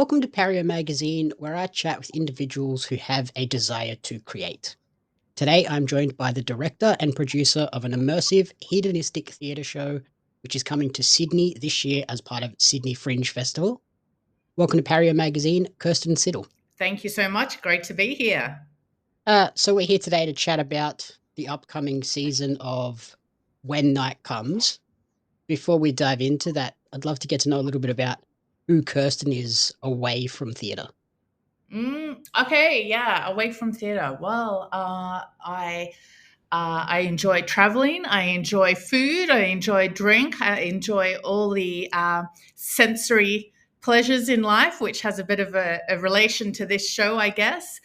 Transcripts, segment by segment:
Welcome to Pario magazine, where I chat with individuals who have a desire to create. Today, I'm joined by the director and producer of an immersive, hedonistic theatre show, which is coming to Sydney this year as part of Sydney Fringe Festival. Welcome to Pario magazine, Kirsten Siddle. Thank you so much. Great to be here. So we're here today to chat about the upcoming season of When Night Comes. Before we dive into that, I'd love to get to know a little bit about who Kirsten is away from theatre. Okay, yeah, away from theatre. Well, I enjoy traveling. I enjoy food. I enjoy drink. I enjoy all the sensory pleasures in life, which has a bit of a relation to this show, I guess.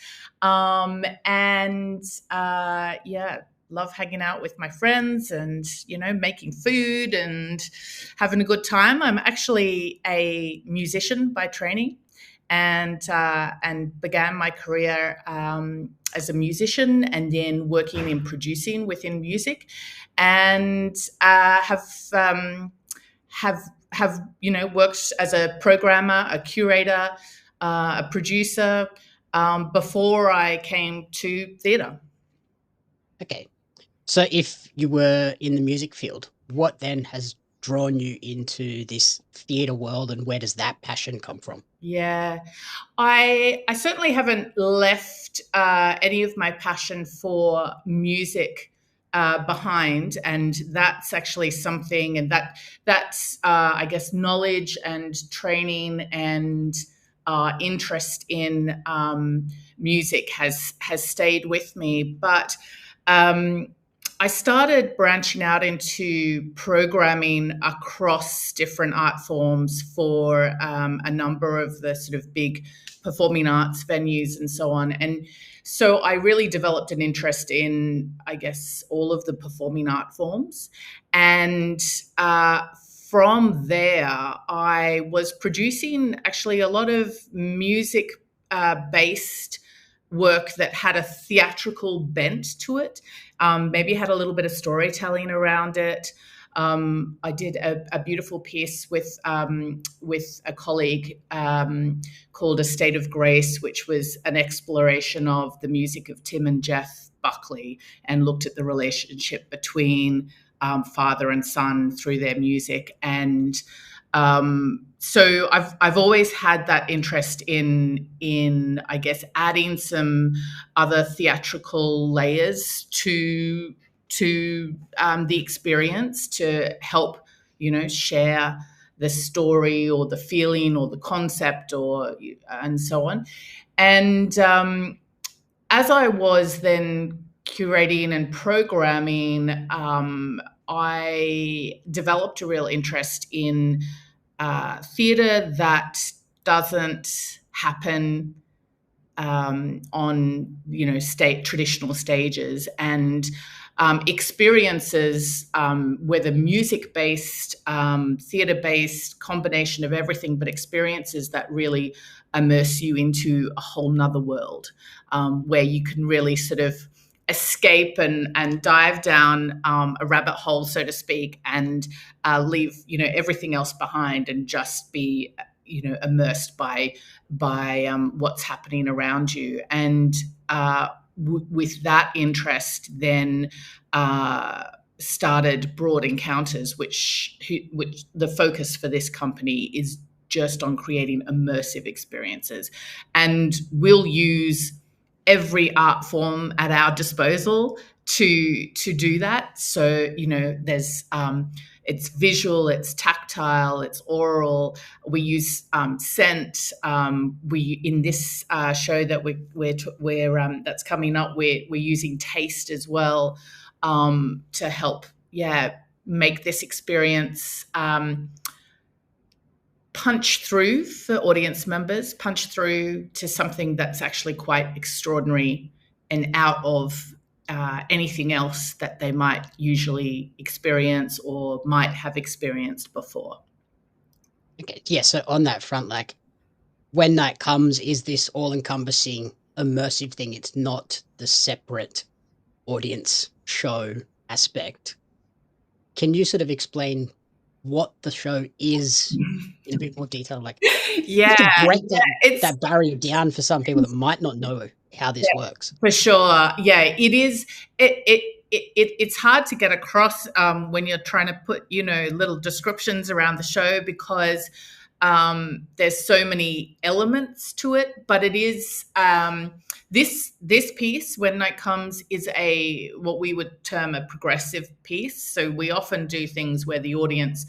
Yeah, love hanging out with my friends and making food and having a good time. I'm actually a musician by training, and began my career as a musician, and then working in producing within music, and have worked as a programmer, a curator, a producer before I came to theatre. Okay. So if you were in the music field, what then has drawn you into this theatre world, and where does that passion come from? Yeah, I certainly haven't left any of my passion for music behind, and that's actually something, and that's I guess knowledge and training and interest in music has stayed with me, but. I started branching out into programming across different art forms for a number of the sort of big performing arts venues and so on. And so I really developed an interest in, I guess, all of the performing art forms. And from there, I was producing actually a lot of music based work that had a theatrical bent to it. Maybe had a little bit of storytelling around it. I did a beautiful piece with a colleague called "A State of Grace," which was an exploration of the music of Tim and Jeff Buckley, and looked at the relationship between father and son through their music. And so I've always had that interest in I guess adding some other theatrical layers to the experience to help share the story or the feeling or the concept and so on. And as I was then curating and programming, I developed a real interest in theatre that doesn't happen on traditional stages, and experiences, whether music-based, theatre-based, combination of everything, but experiences that really immerse you into a whole nother world, where you can really sort of escape and dive down a rabbit hole, so to speak, and leave everything else behind and just be immersed by what's happening around you. And with that interest, then started Broad Encounters, which the focus for this company is just on creating immersive experiences, and we'll use every art form at our disposal to do that. So there's it's visual, it's tactile, it's oral. We use scent. We in this show that we're that's coming up, we're using taste as well to help make this experience punch through for audience members, punch through to something that's actually quite extraordinary and out of anything else that they might usually experience or might have experienced before. Okay, yeah, so on that front, like, When Night Comes is this all-encompassing immersive thing. It's not the separate audience show aspect. Can you sort of explain what the show is in a bit more detail? Like, just Yeah, to break yeah, it's that barrier down for some people that might not know how this yeah, works. for sure. Yeah, it is. It's hard to get across when you're trying to put little descriptions around the show because there's so many elements to it. But it is this piece, When Night Comes, is a what we would term a progressive piece. So we often do things where the audience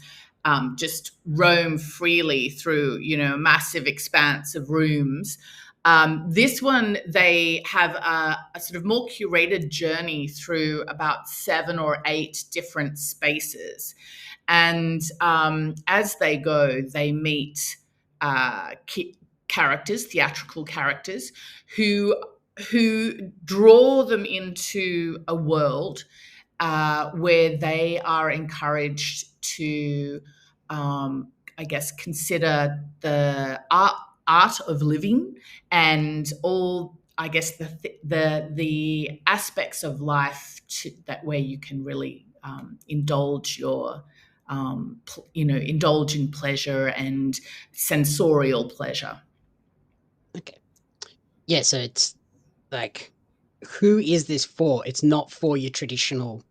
just roam freely through a massive expanse of rooms. This one, they have a sort of more curated journey through about 7 or 8 different spaces. And as they go, they meet characters, theatrical characters, who draw them into a world where they are encouraged to, I guess, consider the art of living and all, I guess, the aspects of life that where you can really indulge your indulge in pleasure and sensorial pleasure. Okay. Yeah, so it's like, who is this for? It's not for your traditional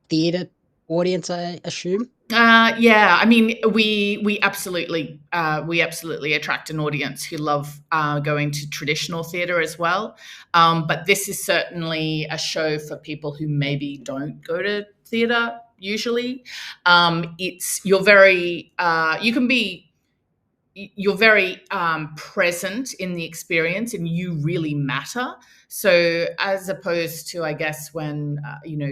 theater audience, I assume. Yeah, I mean, we absolutely attract an audience who love going to traditional theatre as well. But this is certainly a show for people who maybe don't go to theatre usually. It's you can be you're very present in the experience and you really matter. So as opposed to, I guess, when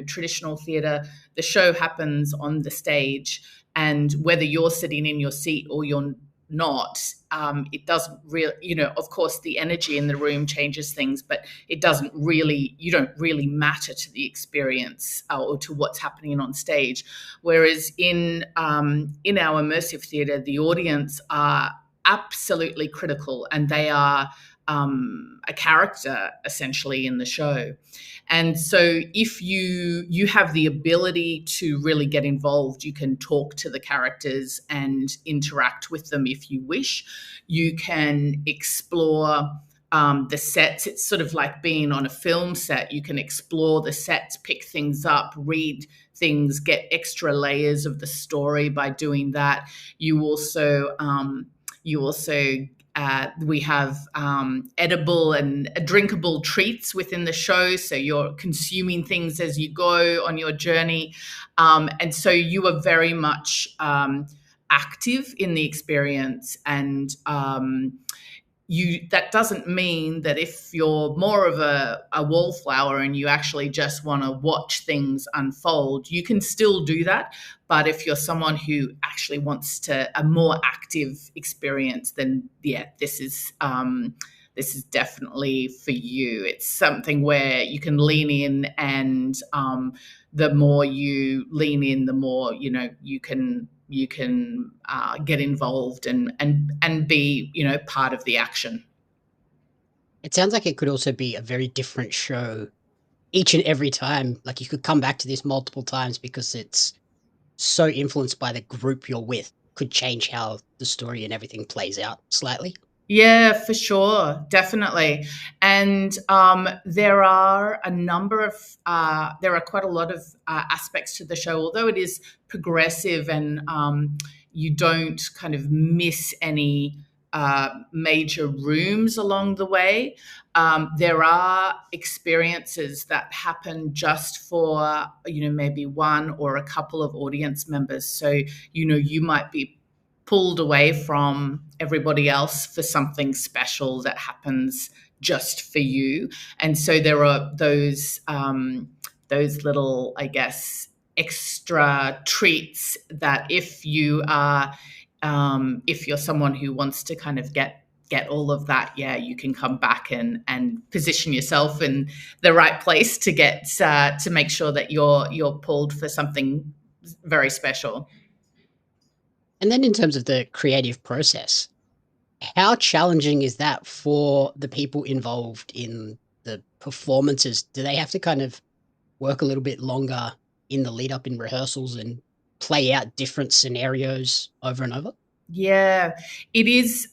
traditional theater, the show happens on the stage, and whether you're sitting in your seat or you're not, it doesn't really, of course the energy in the room changes things, but you don't really matter to the experience or to what's happening on stage. Whereas in our immersive theatre, the audience are absolutely critical, and they are a character essentially in the show. And so if you have the ability to really get involved, you can talk to the characters and interact with them if you wish. You can explore the sets. It's sort of like being on a film set. You can explore the sets, pick things up, read things, get extra layers of the story by doing that. We have edible and drinkable treats within the show, so you're consuming things as you go on your journey, and so you are very much active in the experience. And that doesn't mean that if you're more of a wallflower and you actually just want to watch things unfold, you can still do that. But if you're someone who actually wants a more active experience, then yeah, this is definitely for you. It's something where you can lean in, and the more you lean in, the more you can get involved and be part of the action. It sounds like it could also be a very different show each and every time. Like, you could come back to this multiple times because it's so influenced by the group you're with. Could change how the story and everything plays out slightly. Yeah, for sure, definitely. And there are quite a lot of aspects to the show, although it is progressive, and you don't kind of miss any major rooms along the way. There are experiences that happen just for maybe one or a couple of audience members. So you might be pulled away from everybody else for something special that happens just for you. And so there are those little, I guess, extra treats that if you're someone who wants to kind of get all of that, yeah, you can come back and position yourself in the right place to get to make sure that you're pulled for something very special. And then in terms of the creative process, how challenging is that for the people involved in the performances? Do they have to kind of work a little bit longer in the lead up in rehearsals and play out different scenarios over and over? Yeah, it is.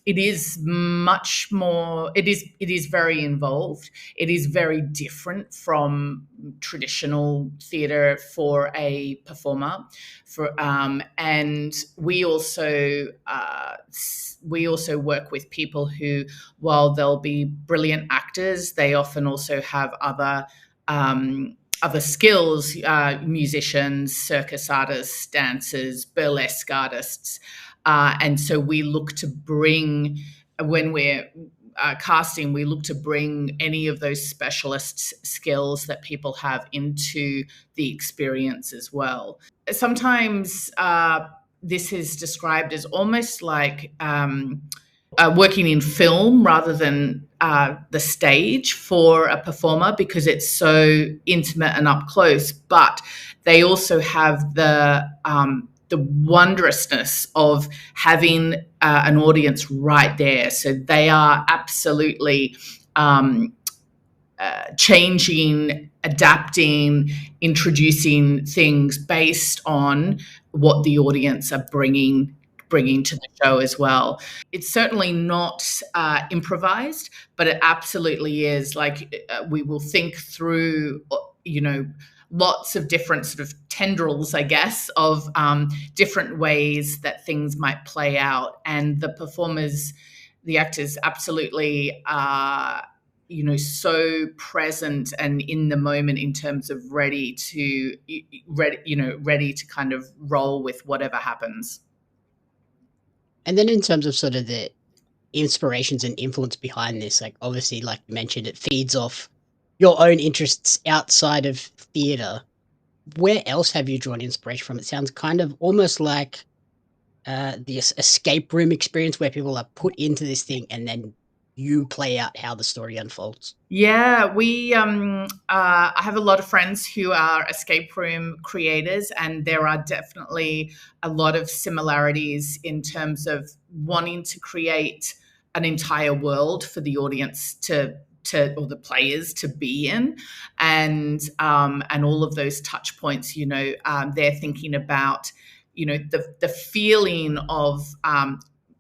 It is much more. It is very involved. It is very different from traditional theatre for a performer. And we also work with people who, while they'll be brilliant actors, they often also have other skills, musicians, circus artists, dancers, burlesque artists. And so we look to bring, when we're casting, we look to bring any of those specialist skills that people have into the experience as well. Sometimes this is described as almost like working in film rather than the stage for a performer, because it's so intimate and up close. But they also have the wondrousness of having an audience right there. So they are absolutely changing, adapting, introducing things based on what the audience are bringing to the show as well. It's certainly not improvised, but it absolutely is. Like we will think through, lots of different sort of tendrils, I guess, of different ways that things might play out, and the performers, the actors, absolutely are, so present and in the moment in terms of ready to kind of roll with whatever happens. And then in terms of sort of the inspirations and influence behind this, like obviously, like you mentioned, it feeds off your own interests outside of theatre. Where else have you drawn inspiration from? It sounds kind of almost like the escape room experience where people are put into this thing and then you play out how the story unfolds. Yeah, I have a lot of friends who are escape room creators, and there are definitely a lot of similarities in terms of wanting to create an entire world for the audience to or the players to be in, and all of those touch points. They're thinking about the feeling of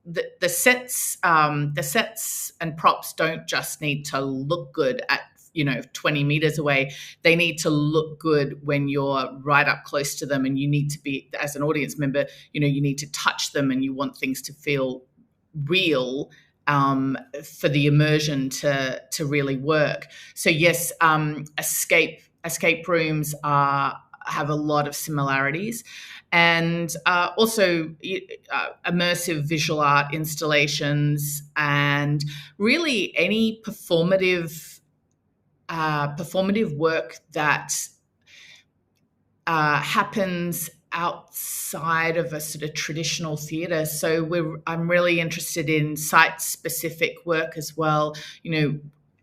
the sets and props don't just need to look good at 20 meters away. They need to look good when you're right up close to them, and you need to be, as an audience member, you need to touch them, and you want things to feel real, for the immersion to really work. So yes, escape rooms have a lot of similarities, and also immersive visual art installations, and really any performative work that happens outside of a sort of traditional theatre. So I'm really interested in site-specific work as well,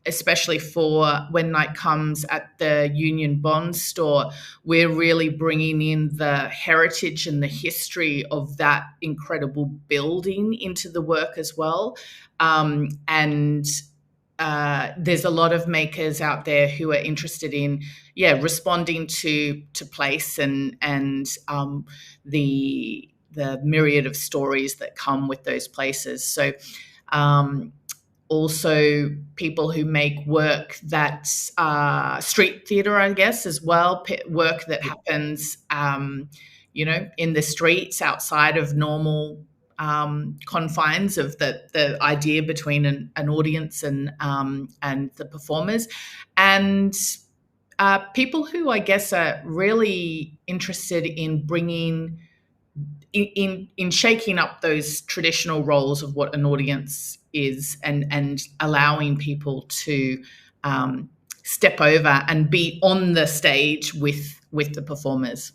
especially for When Night Comes at the Union Bond store. We're really bringing in the heritage and the history of that incredible building into the work as well. And there's a lot of makers out there who are interested in, responding to place and the myriad of stories that come with those places. So also people who make work that's street theatre, I guess, as well, work that happens, in the streets outside of normal confines of the idea between an audience and the performers, and people who, I guess, are really interested in bringing in shaking up those traditional roles of what an audience is, and allowing people to step over and be on the stage with the performers.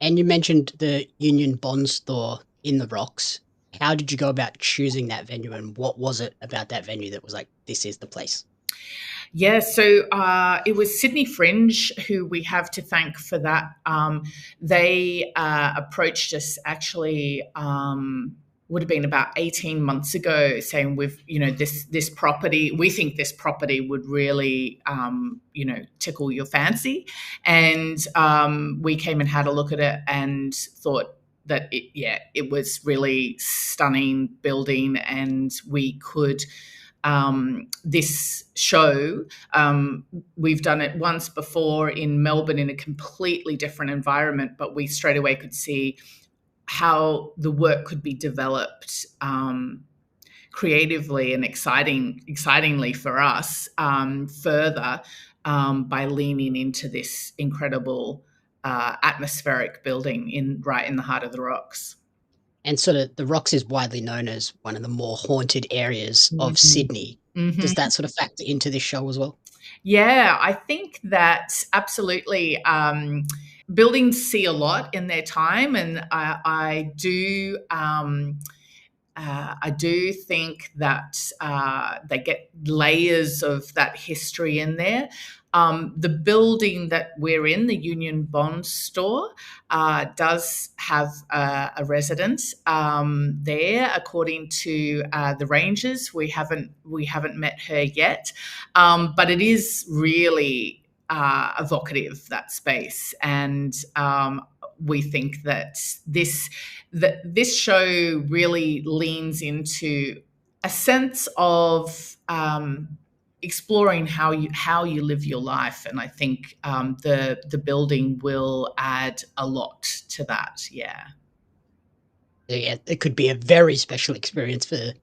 And you mentioned the Union Bond store in the Rocks. How did you go about choosing that venue, and what was it about that venue that was like, this is the place? Yeah, so it was Sydney Fringe, who we have to thank for that. They approached us actually would have been about 18 months ago, saying this property, we think this property would really tickle your fancy. And we came and had a look at it and thought that it was really stunning building, and we could this show, we've done it once before in Melbourne in a completely different environment, but we straight away could see how the work could be developed creatively and excitingly for us further by leaning into this incredible atmospheric building right in the heart of the rocks. And sort of the Rocks is widely known as one of the more haunted areas of Mhm. Sydney. Does Mhm. that sort of factor into this show as well? Yeah, I think that absolutely. Buildings see a lot in their time, and I do think that they get layers of that history in there. The building that we're in, the Union Bond store, does have a residence there. According to the Rangers, we haven't met her yet, but it is really evocative, that space, and we think that this show really leans into a sense of exploring how you live your life, and I think the building will add a lot to that. Yeah. So, yeah, it could be a very special experience for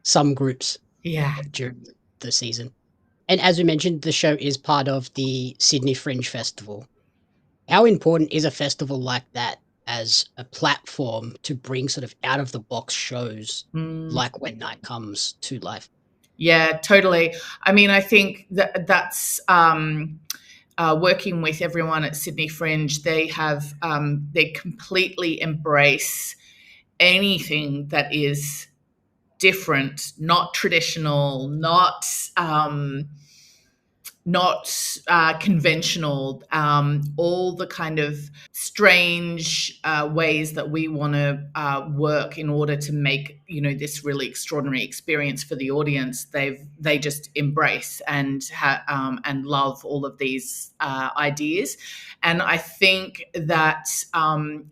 some groups Yeah. during the season. And as we mentioned, the show is part of the Sydney Fringe Festival. How important is a festival like that as a platform to bring sort of out of the box shows Mm. like When Night Comes to life? Yeah, totally. I mean, I think that's working with everyone at Sydney Fringe. They completely embrace anything that is different, not traditional, not conventional, all the kind of strange ways that we want to work in order to make this really extraordinary experience for the audience. They just embrace and love all of these ideas, and I think that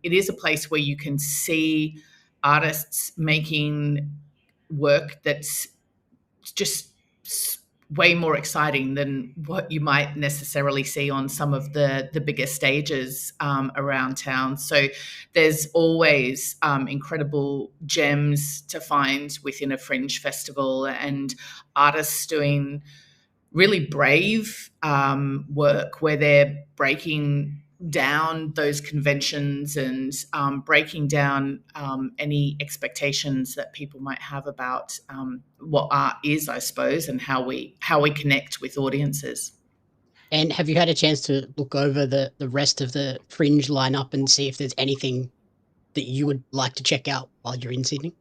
it is a place where you can see artists making work that's just way more exciting than what you might necessarily see on some of the bigger stages around town. So there's always incredible gems to find within a fringe festival, and artists doing really brave work where they're breaking down those conventions and breaking down any expectations that people might have about what art is, I suppose, and how we connect with audiences. And have you had a chance to look over the rest of the Fringe lineup and see if there's anything that you would like to check out while you're in Sydney?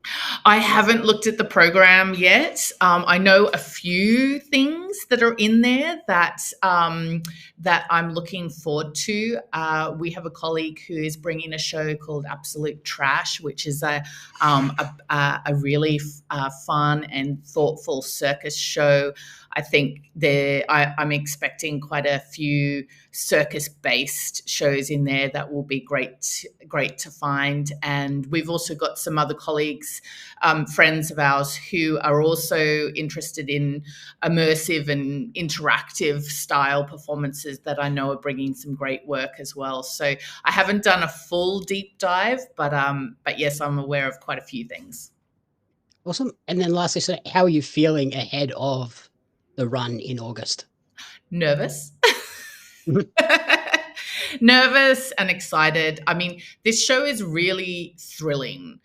I haven't looked at the program yet. I know a few things that are in there that I'm looking forward to. We have a colleague who is bringing a show called Absolute Trash, which is a really fun and thoughtful circus show. I think I'm expecting quite a few circus-based shows in there that will be great to find. And we've also got some other colleagues, friends of ours, who are also interested in immersive and interactive style performances that I know are bringing some great work as well. So I haven't done a full deep dive, but yes, I'm aware of quite a few things. Awesome. And then lastly, so how are you feeling ahead of the run in August? Nervous. Nervous and excited. I mean, this show is really thrilling.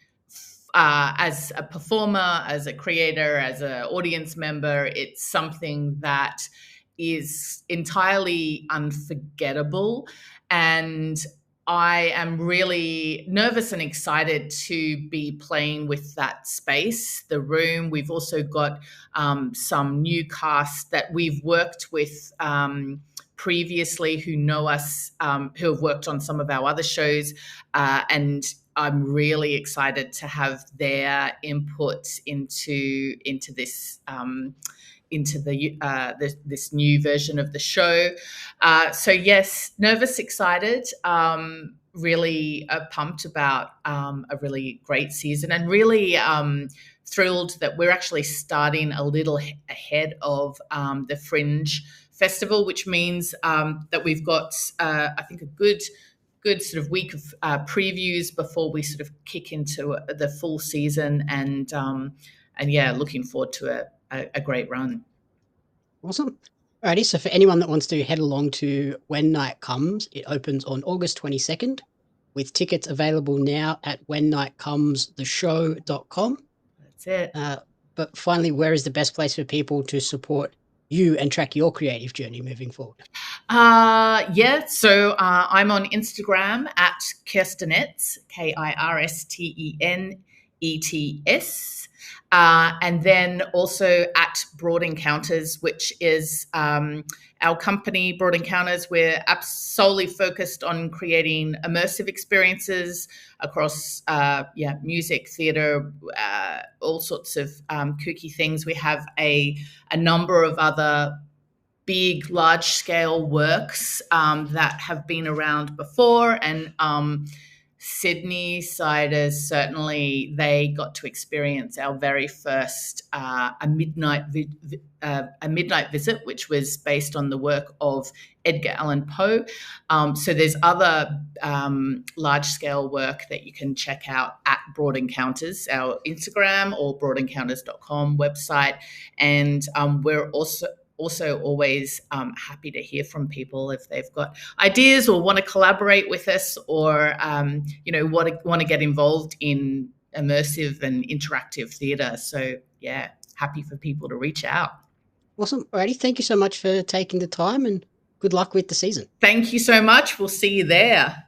As a performer, as a creator, as an audience member, it's something that is entirely unforgettable. And I am really nervous and excited to be playing with that space, the room. We've also got some new cast that we've worked with previously who know us, who have worked on some of our other shows. And I'm really excited to have their input into this. Into this new version of the show. So yes, nervous, excited, really pumped about a really great season, and really thrilled that we're actually starting a little ahead of the Fringe Festival, which means that we've got, I think, a good sort of week of previews before we sort of kick into the full season, and yeah, looking forward to a great run. Awesome. Alrighty, so for anyone that wants to head along to When Night Comes, it opens on August 22nd, with tickets available now at whennightcomestheshow.com. That's it. But finally, where is the best place for people to support you and track your creative journey moving forward? Yeah, so I'm on Instagram at Kirstenets, KIRSTENETS. And then also at Broad Encounters, which is our company, Broad Encounters. We're solely focused on creating immersive experiences across music, theatre, all sorts of kooky things. We have a number of other big, large-scale works that have been around before, and Sydney siders, certainly they got to experience our very first a midnight visit, which was based on the work of Edgar Allan Poe. So there's other large-scale work that you can check out at Broad Encounters, our Instagram, or broadencounters.com website, and we're also always happy to hear from people if they've got ideas or want to collaborate with us, or want to get involved in immersive and interactive theatre. So yeah, happy for people to reach out. Awesome. Alrighty, thank you so much for taking the time, and good luck with the season. Thank you so much. We'll see you there.